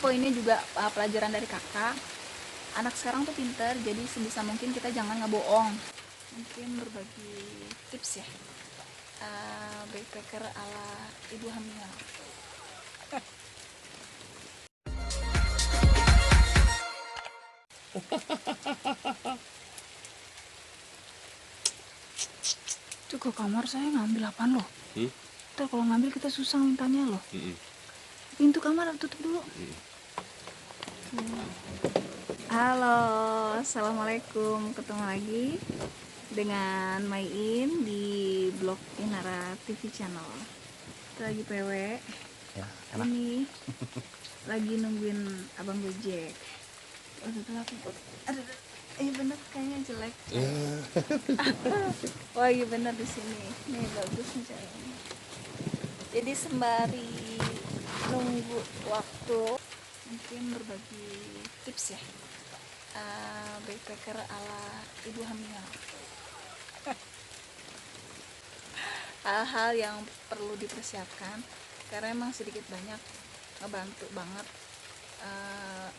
poinnya juga pelajaran dari kakak. Anak sekarang tuh pinter, jadi sebisa mungkin kita jangan ngebohong. Mungkin berbagi tips ya, backpacker ala ibu hamil. Tuh ke kamar saya ngambil apaan loh? Ntar kalau ngambil kita susah mintanya loh. Pintu kamar tutup dulu. Halo, assalamualaikum. Ketemu lagi dengan Mayin di blog Inara TV Channel. Kita lagi PW. Ya, enak. Ini lagi nungguin abang Gojek. Aduh, iya bener kayaknya jelek. Wah iya bener di sini. Nih bagus nih cahayanya. Jadi sembari nunggu waktu, mungkin berbagi tips ya, backpacker ala ibu hamil. Hal-hal yang perlu dipersiapkan karena emang sedikit banyak ngebantu banget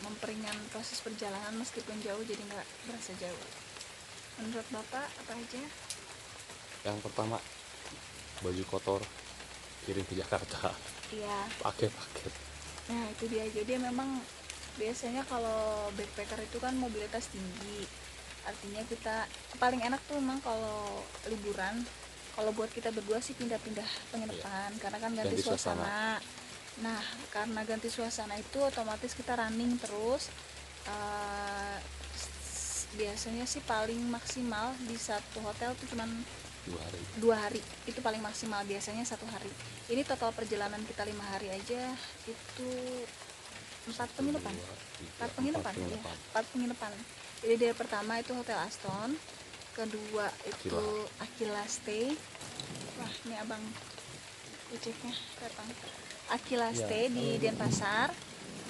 memperingan proses perjalanan meskipun jauh, jadi nggak berasa jauh. Menurut bapak apa aja? Yang pertama, baju kotor kirim ke Jakarta. Iya. Pakai paket. Nah itu dia, jadi memang biasanya kalau backpacker itu kan mobilitas tinggi, artinya kita paling enak tuh memang kalau liburan. Kalau buat kita berdua sih pindah-pindah penginapan, karena kan ganti suasana. Nah karena ganti suasana itu otomatis kita running terus. Biasanya sih paling maksimal di satu hotel tuh cuman 2 hari itu paling maksimal, biasanya 1 hari. Ini total perjalanan kita 5 hari aja itu 4 penginapan. Jadi dari pertama itu Hotel Aston, kedua itu Aquila Stay. Wah ini abang Gojeknya datang. Aquila Stay di Denpasar,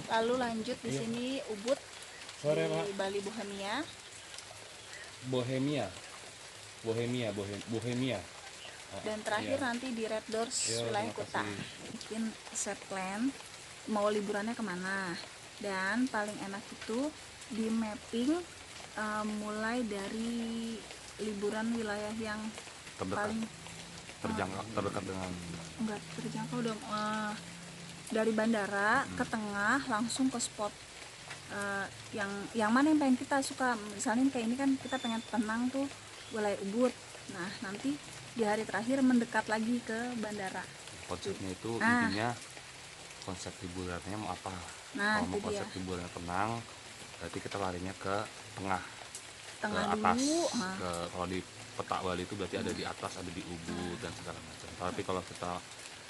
lalu lanjut di sini Ubud di Bali Bohemia. Dan terakhir nanti di Red Doors wilayah kota. Bikin set plan mau liburannya kemana, dan paling enak itu di mapping mulai dari liburan wilayah yang Terdekat. paling terdekat dengan enggak terjangkau dong, dari bandara ke tengah langsung ke spot yang mana yang pengen kita suka. Misalnya kayak ini kan kita pengen tenang tuh wilayah Ubud. Nah nanti di hari terakhir mendekat lagi ke bandara. konsepnya itu intinya konsep liburannya mau apa. Kalau mau konsep liburannya tenang, berarti kita larinya ke tengah ke atas dulu. Kalau di peta Bali itu berarti ada di atas, ada di Ubud dan segala macam. Tapi kalau kita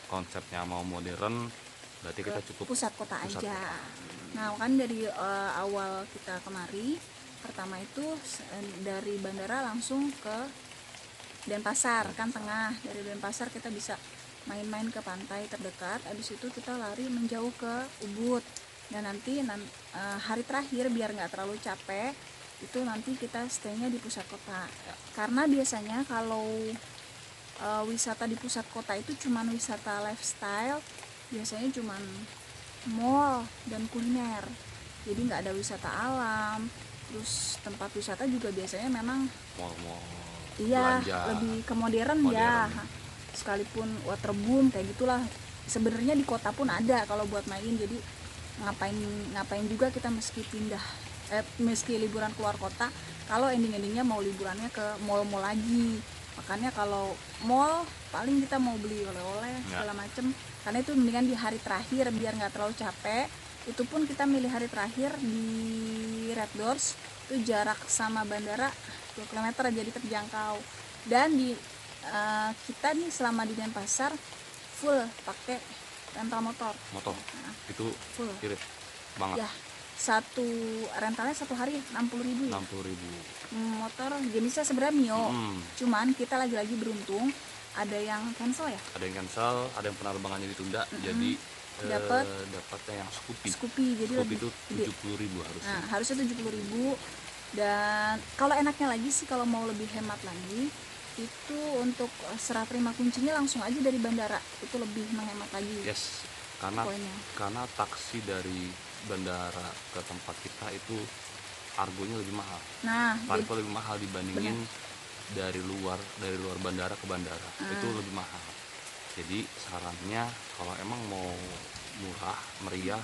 konsepnya mau modern, berarti kita cukup pusat kota aja. Nah kan dari awal kita kemari, pertama itu dari bandara langsung ke Denpasar kan tengah. Dari Denpasar kita bisa main-main ke pantai terdekat, habis itu kita lari menjauh ke Ubud. Dan nanti hari terakhir biar nggak terlalu capek, itu nanti kita stay-nya di pusat kota. Karena biasanya kalau wisata di pusat kota itu cuman wisata lifestyle, biasanya cuman mall dan kuliner, jadi nggak ada wisata alam. Terus tempat wisata juga biasanya memang belanja, lebih ke modern ya, sekalipun waterboom kayak gitulah. Sebenarnya di kota pun ada kalau buat main, jadi ngapain juga kita meski liburan keluar kota kalau endingnya mau liburannya ke mall-mall lagi. Makanya kalau mall paling kita mau beli oleh-oleh segala macem, karena itu mendingan di hari terakhir biar nggak terlalu capek. Itu pun kita milih hari terakhir di Red Doors, itu jarak sama bandara 2 km jadi terjangkau. Dan di kita nih selama di Denpasar full pakai rental motor. Nah, itu full irit banget ya. Satu rentalnya 1 hari 60.000 ya? 60.000. Motor jenisnya sebenarnya Mio, cuman kita lagi-lagi beruntung ada yang cancel ya? Ada yang cancel, ada yang penerbangannya ditunda, jadi dapatnya yang Scoopy. Jadi Scoopy itu 70.000 harusnya. Nah, harusnya 70.000. Dan kalau enaknya lagi sih, kalau mau lebih hemat lagi, itu untuk serah terima kuncinya langsung aja dari bandara, itu lebih menghemat lagi. Yes, karena taksi dari bandara ke tempat kita itu argonya lebih mahal. Tarifnya lebih mahal dibandingin dari luar bandara ke bandara. Itu lebih mahal. Jadi sarannya kalau emang mau murah meriah,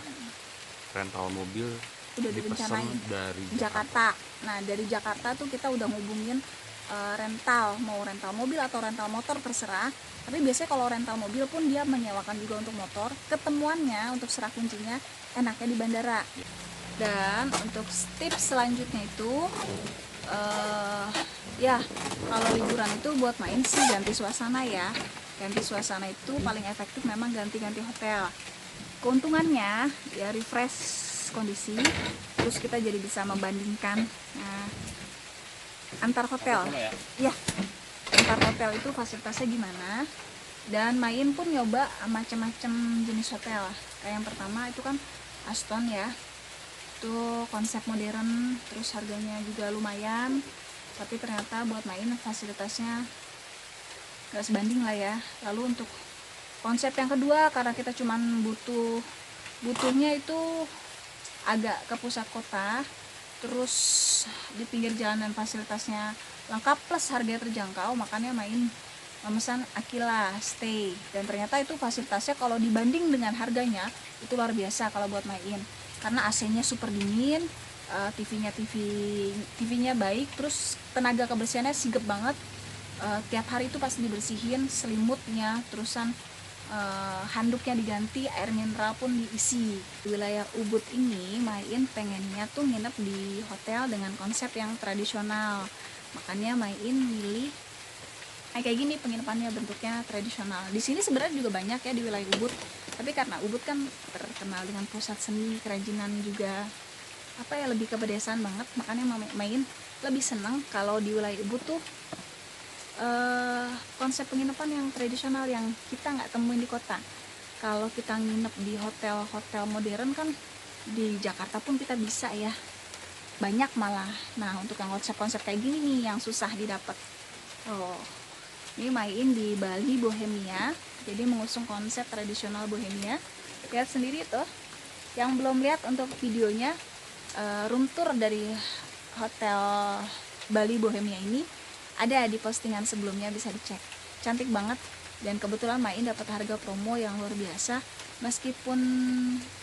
rental mobil udah dipesan dari Jakarta. Nah dari Jakarta tuh kita udah ngubungin rental, mau rental mobil atau rental motor terserah. Tapi biasanya kalau rental mobil pun dia menyewakan juga untuk motor. Ketemuannya untuk serak kuncinya enaknya di bandara. Dan untuk tips selanjutnya itu ya kalau liburan itu buat main sih ganti suasana ya. Ganti suasana itu paling efektif memang ganti-ganti hotel. Keuntungannya ya refresh kondisi, terus kita jadi bisa membandingkan antar hotel. Ya, antar hotel itu fasilitasnya gimana. Dan main pun nyoba macam-macam jenis hotel. Kayak yang pertama itu kan Aston ya. Itu konsep modern, terus harganya juga lumayan. Tapi ternyata buat main fasilitasnya gak sebanding lah ya. Lalu untuk konsep yang kedua, karena kita cuman butuhnya itu agak ke pusat kota, terus di pinggir jalan dan fasilitasnya lengkap plus harga terjangkau, makanya main memesan Aquila Stay. Dan ternyata itu fasilitasnya kalau dibanding dengan harganya itu luar biasa kalau buat main, karena AC-nya super dingin, TV-nya baik, terus tenaga kebersihannya sigap banget. Tiap hari itu pasti dibersihin, selimutnya, terusan handuknya diganti, air mineral pun diisi. Di wilayah Ubud ini main pengennya tuh nginep di hotel dengan konsep yang tradisional, makanya main milih kayak gini penginapannya, bentuknya tradisional. Di sini sebenarnya juga banyak ya di wilayah Ubud, tapi karena Ubud kan terkenal dengan pusat seni, kerajinan juga lebih ke pedesaan banget, makanya main lebih seneng kalau di wilayah Ubud tuh konsep penginapan yang tradisional yang kita nggak temuin di kota. Kalau kita nginep di hotel-hotel modern kan di Jakarta pun kita bisa ya, banyak malah. Nah untuk yang konsep-konsep kayak gini nih yang susah didapat. Ini main di Bali Bohemia, jadi mengusung konsep tradisional Bohemia. Lihat sendiri tuh, yang belum lihat untuk videonya room tour dari hotel Bali Bohemia ini ada di postingan sebelumnya, bisa dicek. Cantik banget, dan kebetulan main dapat harga promo yang luar biasa. Meskipun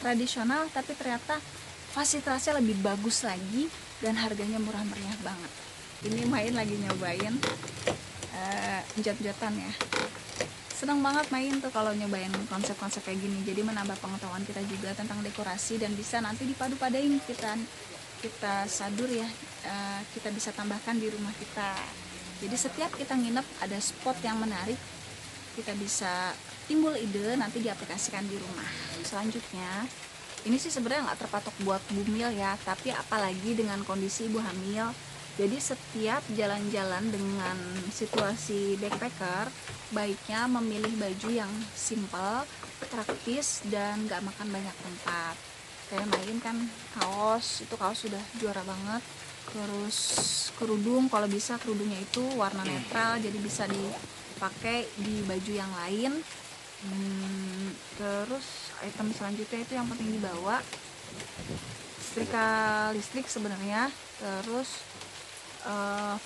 tradisional tapi ternyata fasilitasnya lebih bagus lagi dan harganya murah meriah banget. Ini main lagi nyobain jat-jatan ya. Senang banget main tuh kalau nyobain konsep-konsep kayak gini. Jadi menambah pengetahuan kita juga tentang dekorasi, dan bisa nanti dipadu-padain kita sadur ya, kita bisa tambahkan di rumah kita. Jadi setiap kita nginep ada spot yang menarik, kita bisa timbul ide nanti diaplikasikan di rumah. Selanjutnya, ini sih sebenarnya nggak terpatok buat bumil ya, tapi apalagi dengan kondisi ibu hamil. Jadi setiap jalan-jalan dengan situasi backpacker, baiknya memilih baju yang simple, praktis, dan nggak makan banyak tempat. Kayak main kan kaos, itu kaos sudah juara banget. Terus kerudung, kalau bisa kerudungnya itu warna netral, jadi bisa dipakai di baju yang lain. Terus item selanjutnya itu yang penting dibawa setrika listrik sebenarnya. Terus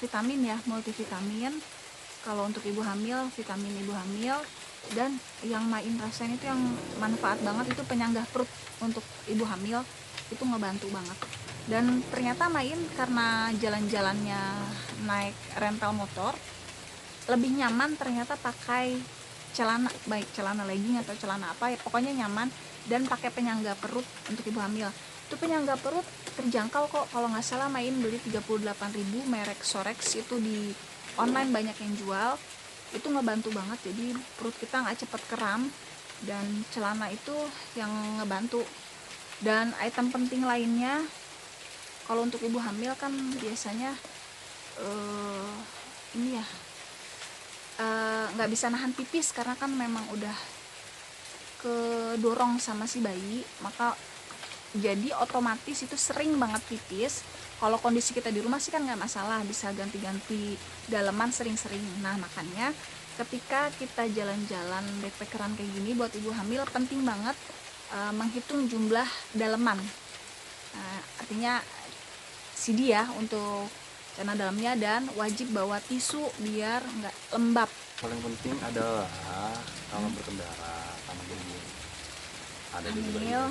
vitamin ya, multivitamin. Kalau untuk ibu hamil, vitamin ibu hamil. Dan yang main rasain itu yang manfaat banget itu penyangga perut untuk ibu hamil, itu ngebantu banget. Dan ternyata main karena jalan-jalannya naik rental motor, lebih nyaman ternyata pakai celana, baik celana legging atau celana apa ya, pokoknya nyaman, dan pakai penyangga perut untuk ibu hamil. Itu penyangga perut terjangkau kok, kalau nggak salah main beli 38.000 merek Sorex, itu di online banyak yang jual. Itu ngebantu banget, jadi perut kita nggak cepet kram, dan celana itu yang ngebantu. Dan item penting lainnya, kalau untuk ibu hamil kan biasanya ini ya nggak bisa nahan pipis karena kan memang udah kedorong sama si bayi, maka jadi otomatis itu sering banget pipis. Kalau kondisi kita di rumah sih kan nggak masalah, bisa ganti-ganti daleman sering-sering. Nah makanya ketika kita jalan-jalan backpackeran kayak gini buat ibu hamil, penting banget menghitung jumlah daleman. Artinya CD ya untuk celana dalamnya, dan wajib bawa tisu biar nggak lembab. Paling penting adalah kalau berkendara sama gini ada di Hamil,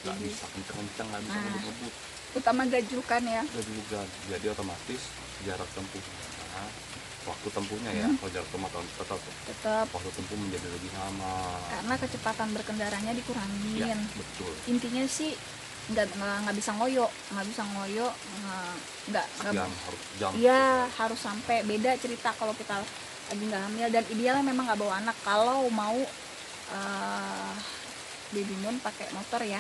nggak bisa kenceng-kenceng, nggak bisa ngebut-ngebut, utama gajlukan ya. gajlukan, jadi otomatis jarak tempuhnya, waktu tempuhnya ya, kalau jarak tempuh tetap waktu tempuh menjadi lebih lama karena kecepatan berkendaranya dikurangin. Ya, betul. Intinya sih nggak bisa ngoyo, nggak jam. Iya, harus sampai. Beda cerita kalau kita lagi nggak hamil, dan idealnya memang nggak bawa anak. Kalau mau baby moon pakai motor ya,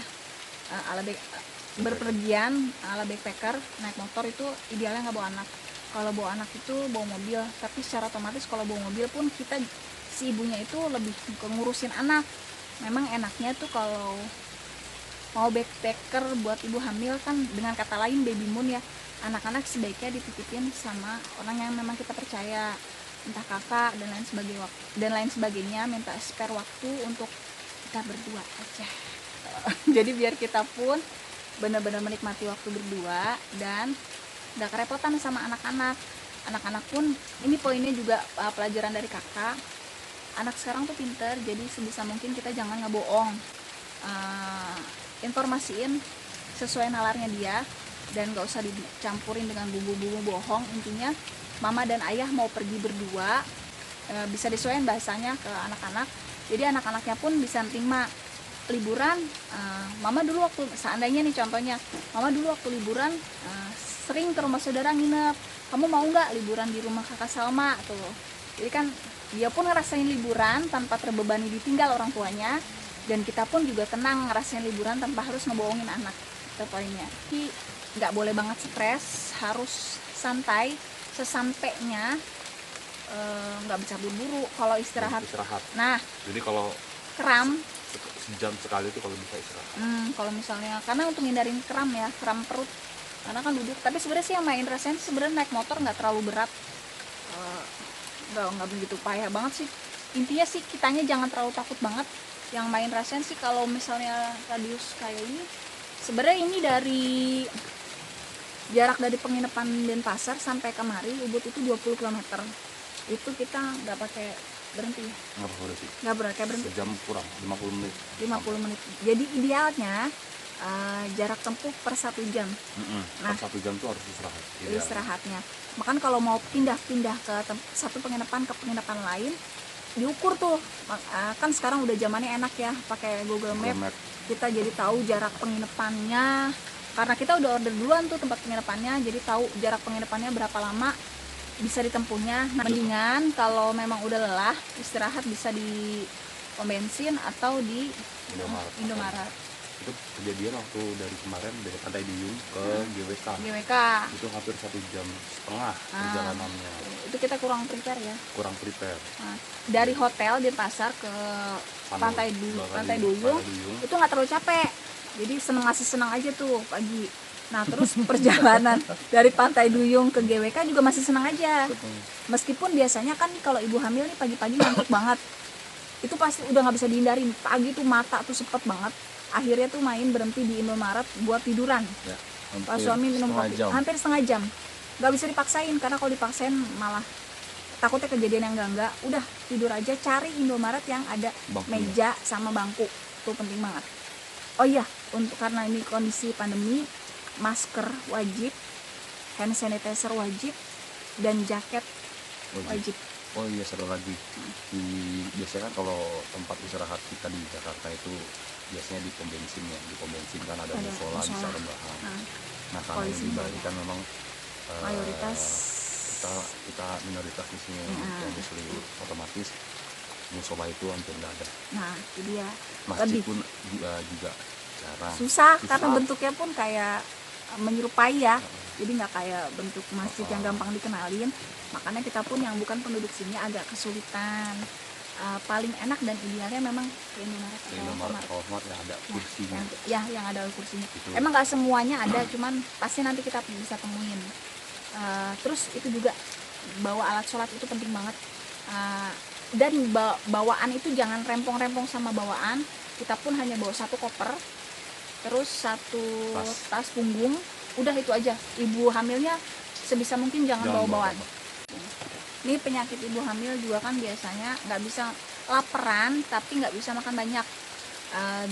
berpergian ala backpacker naik motor, itu idealnya nggak bawa anak. Kalau bawa anak itu bawa mobil, tapi secara otomatis kalau bawa mobil pun kita, si ibunya itu lebih ngurusin anak. Memang enaknya tuh kalau mau backpacker buat ibu hamil kan, dengan kata lain baby moon ya, anak-anak sebaiknya dititipin sama orang yang memang kita percaya, entah kakak dan lain sebagainya, minta spare waktu untuk kita berdua aja. Jadi biar kita pun benar-benar menikmati waktu berdua dan nggak kerepotan sama anak-anak. Anak-anak pun, ini poinnya juga pelajaran dari kakak, anak sekarang tuh pinter, jadi sebisa mungkin kita jangan ngebohong, informasiin sesuai nalarnya dia, dan nggak usah dicampurin dengan bumbu-bumbu bohong. Intinya mama dan ayah mau pergi berdua, bisa disesuaikan bahasanya ke anak-anak, jadi anak-anaknya pun bisa terima. Liburan, mama dulu waktu, seandainya nih contohnya, mama dulu waktu liburan sering ke rumah saudara nginep, kamu mau nggak liburan di rumah kakak Salma tuh. Jadi kan dia pun ngerasain liburan tanpa terbebani ditinggal orang tuanya, dan kita pun juga tenang ngerasain liburan tanpa harus ngebohongin anak. Itu poinnya. Jadi nggak boleh banget stres, harus santai. Sesampainya nggak bisa buru-buru kalau istirahat. Nah, jadi kalau kram sejam sekali itu kalau bisa istirahat. Kalau misalnya, karena untuk hindarin kram ya, kram perut, karena kan duduk. Tapi sebenarnya sih yang main rasanya sebenarnya naik motor nggak terlalu berat, nggak begitu payah banget sih. Intinya sih kitanya jangan terlalu takut banget. Yang main rasanya sih kalau misalnya radius kayak ini, sebenarnya ini dari jarak dari penginapan Denpasar sampai kemari Ubud itu 20 km. Itu kita nggak pakai berhenti. Nggak berhenti. Sejam kurang 50 menit. 50 menit. Jadi idealnya jarak tempuh per 1 jam. Nah, per 1 jam tuh harus istirahat. Istirahatnya. Makan kalau mau pindah-pindah ke satu penginapan ke penginapan lain, diukur tuh. Kan sekarang udah zamannya enak ya, pakai Google Map. Kita jadi tahu jarak penginapannya. Karena kita udah order duluan tuh tempat penginapannya, jadi tahu jarak penginapannya berapa lama bisa ditempuhnya. Nah, mendingan kalau memang udah lelah, istirahat bisa di pom bensin atau di Indomaret. Itu kejadian waktu dari kemarin dari Pantai Duyung ke GWK. Itu hampir 1,5 jam perjalanannya. Itu kita kurang prepare ya. Dari hotel Denpasar ke Pantai Duyung itu nggak terlalu capek. Jadi masih senang aja tuh pagi. Nah terus perjalanan dari Pantai Duyung ke GWK juga masih senang aja. Meskipun biasanya kan kalau ibu hamil nih pagi-pagi ngantuk banget. Itu pasti udah nggak bisa dihindarin. Pagi tuh mata tuh sepet banget. Akhirnya tuh berhenti di Indomaret buat tiduran. Ya, Pas suami minum kopi, hampir setengah jam. Nggak bisa dipaksain, karena kalau dipaksain malah takutnya kejadian yang enggak. Udah tidur aja, cari Indomaret yang ada meja sama bangku. Itu penting banget. Oh iya, karena ini kondisi pandemi, masker wajib, hand sanitizer wajib, dan jaket wajib. Oh iya, satu lagi. Biasanya kan kalau tempat istirahat kita di Jakarta itu biasanya di pom bensin ya. Di pom bensin kan ada musola bisa rebahan. Nah kalau di Bali kan memang mayoritas kita minoritas di sini yang muslim, otomatis musola itu hampir nggak ada. Nah itu dia. Masjid pun juga jarang. Susah karena bentuknya pun kayak menyerupai ya. Jadi nggak kayak bentuk masjid yang gampang dikenalin. Makanya kita pun yang bukan penduduk sini agak kesulitan. Paling enak dan idealnya memang ke Indomaret yang ada kursinya. Yang ada kursinya. Emang nggak semuanya ada, cuman pasti nanti kita bisa temuin. Terus itu juga bawa alat sholat itu penting banget. Dan bawaan itu jangan rempong-rempong sama bawaan. kita pun hanya bawa satu koper, terus satu tas punggung, udah itu aja. Ibu hamilnya sebisa mungkin jangan bawa-bawaan. Ini penyakit ibu hamil juga kan biasanya nggak bisa laparan tapi nggak bisa makan banyak.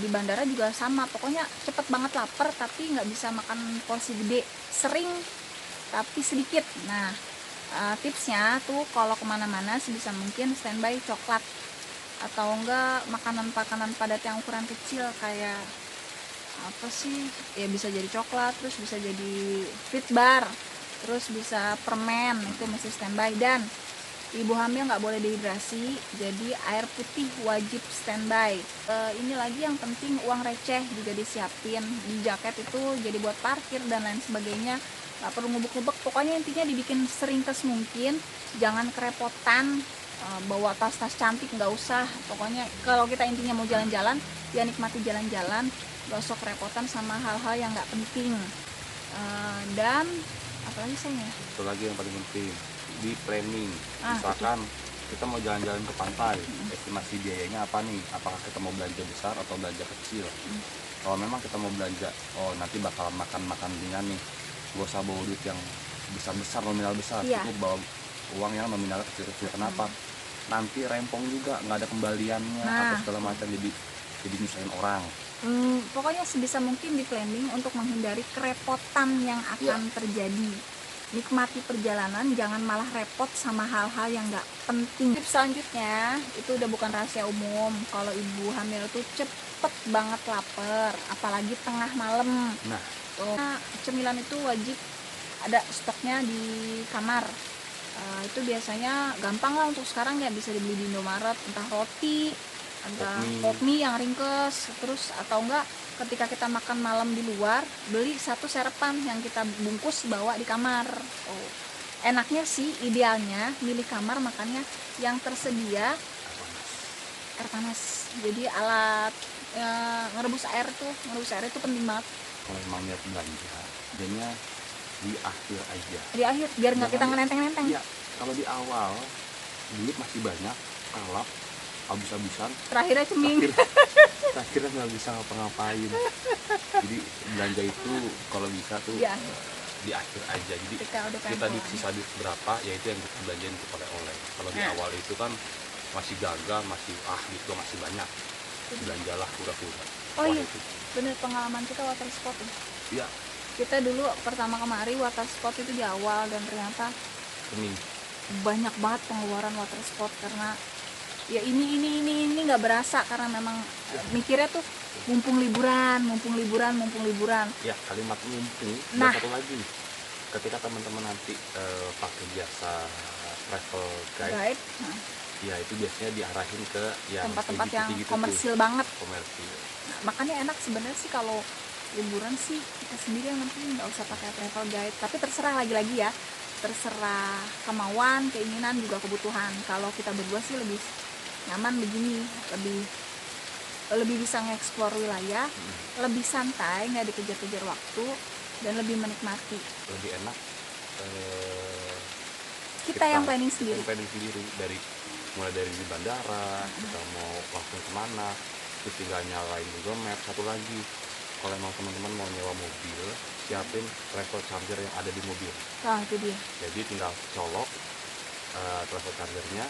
Di bandara juga sama, pokoknya cepet banget lapar tapi nggak bisa makan porsi gede, sering tapi sedikit. Nah, tipsnya tuh kalau kemana-mana sebisa mungkin standby coklat atau enggak makanan-makanan padat yang ukuran kecil kayak apa sih ya, bisa jadi coklat, terus bisa jadi fit bar, terus bisa permen, itu mesti standby. Dan ibu hamil nggak boleh dehidrasi, jadi air putih wajib standby. Ini lagi yang penting, uang receh juga disiapin di jaket itu, jadi buat parkir dan lain sebagainya. Nggak perlu ngubek-ngubek, pokoknya intinya dibikin seringkes mungkin, jangan kerepotan. Bawa tas-tas cantik nggak usah, pokoknya kalau kita intinya mau jalan-jalan ya nikmati jalan-jalan, gak usah kerepotan sama hal-hal yang nggak penting. Dan apalagi saya itu lagi yang paling penting di planning. Misalkan kita mau jalan-jalan ke pantai, estimasi biayanya apa nih, apakah kita mau belanja besar atau belanja kecil. Kalau memang kita mau belanja, oh nanti bakal makan ringan nih, gak usah bawa duit yang besar-besar, nominal besar, cukup bawa uang yang nominal kecil-kecil. Kenapa? Nanti rempong juga, nggak ada kembaliannya atau segala macam, jadi nyusahin orang. Pokoknya sebisa mungkin di planning untuk menghindari kerepotan yang akan terjadi. Nikmati perjalanan, jangan malah repot sama hal-hal yang nggak penting. Tips selanjutnya itu udah bukan rahasia umum, kalau ibu hamil tuh cepet banget lapar, apalagi tengah malam. Nah, cemilan itu wajib ada stoknya di kamar. Itu biasanya gampang lah untuk sekarang ya, bisa dibeli di Indomaret, entah roti, entah pop mie yang ringkes, terus atau enggak ketika kita makan malam di luar, beli satu sarapan yang kita bungkus bawa di kamar. Enaknya sih, idealnya milih kamar makannya yang tersedia air panas. Jadi alat ngerebus air itu penting banget. Kalau emang niat belanja, jadinya di akhir aja. Di akhir, biar nggak kita ngelenteng-nenteng. Iya, kalau di awal duit masih banyak, kalap, habis-habisan. Terakhirnya ceming. Akhirnya nggak bisa ngapa-ngapain. Jadi belanja itu kalau bisa tuh di akhir aja. Jadi kita di sisa duit berapa, ya itu yang kita belanjain untuk oleh-oleh. Kalau di awal itu kan masih gagal, masih gitu masih banyak. Belanjalah pura-pura. Oh iya, bener, pengalaman kita water sport. Iya. Kita dulu pertama kemari water sport itu di awal, dan ternyata banyak banget pengeluaran water sport karena ya ini nggak berasa, karena memang mikirnya tuh mumpung liburan. Ya, kalimat mumpung. Dan satu lagi, ketika teman-teman nanti pakai jasa travel guide, ya itu biasanya diarahin ke yang tempat-tempat yang komersil banget. Nah, makanya enak sebenarnya sih kalau liburan sih kita sendiri yang nanti nggak usah pakai travel guide, tapi terserah lagi-lagi ya, terserah kemauan, keinginan, juga kebutuhan. Kalau kita berdua sih lebih nyaman begini, lebih bisa nge-explore wilayah, lebih santai, nggak dikejar-kejar waktu, dan lebih menikmati. Lebih enak kita yang planning sendiri. Mulai dari di bandara, kita mau langsung kemana, terus tinggal nyalain Google Maps. Satu lagi, kalau emang teman-teman mau nyewa mobil, siapin travel charger yang ada di mobil. Itu dia. Jadi tinggal colok travel chargernya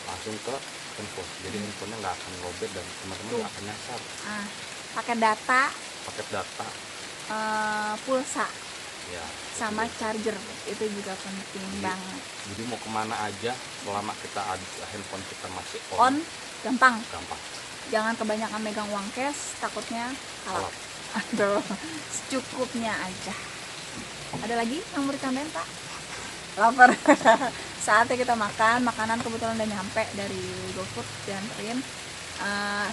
langsung ke handphone. Jadi handphonenya nggak akan lowbat dan teman-teman nggak akan nyasar. Pakai data. Pulsa. Ya. Sama charger itu juga penting banget. Jadi mau kemana aja, selama kita handphone kita masih on, gampang. Jangan kebanyakan megang uang cash, takutnya kalap. Aduh, secukupnya aja. Ada lagi yang mau ditambahin, Pak? Lapar. Saatnya kita makan. Makanan kebetulan udah nyampe dari GoFood dan Rin.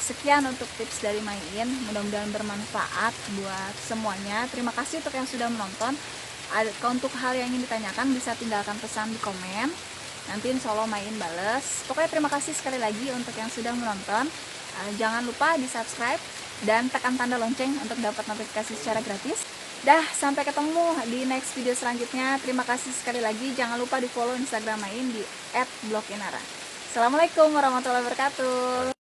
Sekian untuk tips dari Main. Mudah-mudahan bermanfaat buat semuanya. Terima kasih untuk yang sudah menonton. Untuk hal yang ingin ditanyakan bisa tinggalkan pesan di komen. Nanti insya Allah Main bales. Pokoknya terima kasih sekali lagi untuk yang sudah menonton. Jangan lupa di subscribe dan tekan tanda lonceng untuk dapat notifikasi secara gratis. Sampai ketemu di next video selanjutnya. Terima kasih sekali lagi. Jangan lupa di follow Instagram Main di @bloginara. Assalamualaikum warahmatullahi wabarakatuh.